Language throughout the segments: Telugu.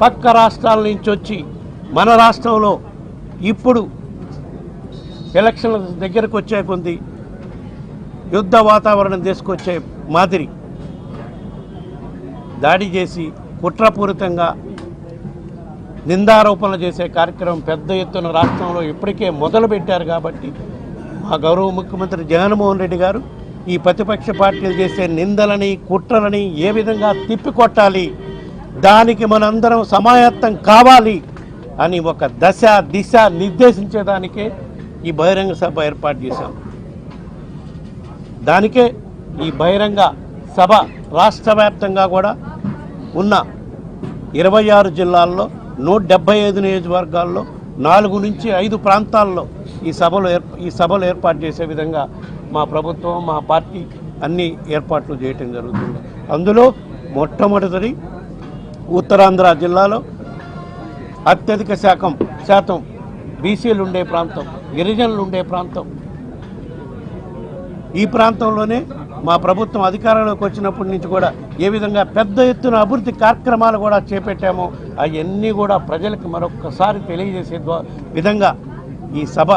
పక్క రాష్ట్రాల నుంచి వచ్చి మన రాష్ట్రంలో ఇప్పుడు ఎలక్షన్ల దగ్గరకు వచ్చే కొద్ది యుద్ధ వాతావరణం తీసుకొచ్చే మాదిరి దాడి చేసి కుట్రపూరితంగా నిందారోపణలు చేసే కార్యక్రమం పెద్ద ఎత్తున రాష్ట్రంలో ఇప్పటికే మొదలుపెట్టారు. కాబట్టి మా గౌరవ ముఖ్యమంత్రి జగన్మోహన్ రెడ్డి గారు ఈ ప్రతిపక్ష పార్టీలు చేసే నిందలని కుట్రలని ఏ విధంగా తిప్పికొట్టాలి, దానికి మనందరం సమాయత్తం కావాలి అని ఒక దశ దిశ నిర్దేశించేదానికే ఈ బహిరంగ సభ ఏర్పాటు చేశాం. దానికే ఈ బహిరంగ సభ రాష్ట్ర వ్యాప్తంగా కూడా ఉన్న 26 జిల్లాల్లో 175 నియోజకవర్గాల్లో 4 నుంచి 5 ప్రాంతాల్లో ఈ సభలు ఏర్పాటు చేసే విధంగా మా ప్రభుత్వం మా పార్టీ అన్ని ఏర్పాట్లు చేయటం జరుగుతుంది. అందులో మొట్టమొదటి ఉత్తరాంధ్ర జిల్లాలో అత్యధిక శాతం బీసీలు ఉండే ప్రాంతం, గిరిజనులు ఉండే ప్రాంతం. ఈ ప్రాంతంలోనే మా ప్రభుత్వం అధికారంలోకి వచ్చినప్పటి నుంచి కూడా ఏ విధంగా పెద్ద ఎత్తున అభివృద్ధి కార్యక్రమాలు కూడా చేపట్టామో అవన్నీ కూడా ప్రజలకు మరొక్కసారి తెలియజేసే విధంగా ఈ సభ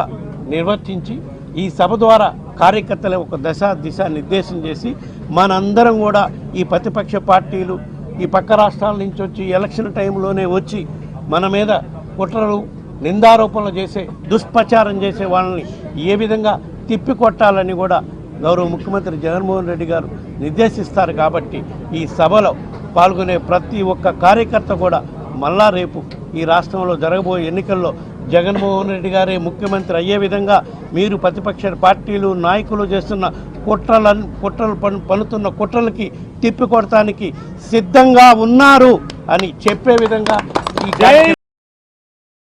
నిర్వర్తించి ఈ సభ ద్వారా కార్యకర్తలు ఒక దశ దిశ నిర్దేశం చేసి మనందరం కూడా ఈ ప్రతిపక్ష పార్టీలు ఈ పక్క రాష్ట్రాల నుంచి వచ్చి ఎలక్షన్ టైంలోనే వచ్చి మన మీద కుట్రలు నిందారోపణలు చేసే దుష్ప్రచారం చేసే వాళ్ళని ఏ విధంగా తిప్పికొట్టాలని కూడా గౌరవ ముఖ్యమంత్రి జగన్మోహన్ రెడ్డి గారు నిర్దేశిస్తారు. కాబట్టి ఈ సభలో పాల్గొనే ప్రతి ఒక్క కార్యకర్త కూడా మళ్ళా రేపు ఈ రాష్ట్రంలో జరగబోయే ఎన్నికల్లో జగన్మోహన్ రెడ్డి గారే ముఖ్యమంత్రి అయ్యే విధంగా మీరు ప్రతిపక్ష పార్టీలు నాయకులు చేస్తున్న కుట్రలు పన్నుతున్న కుట్రలకి తిప్పికొడటానికి సిద్ధంగా ఉన్నారు అని చెప్పే విధంగా ఈ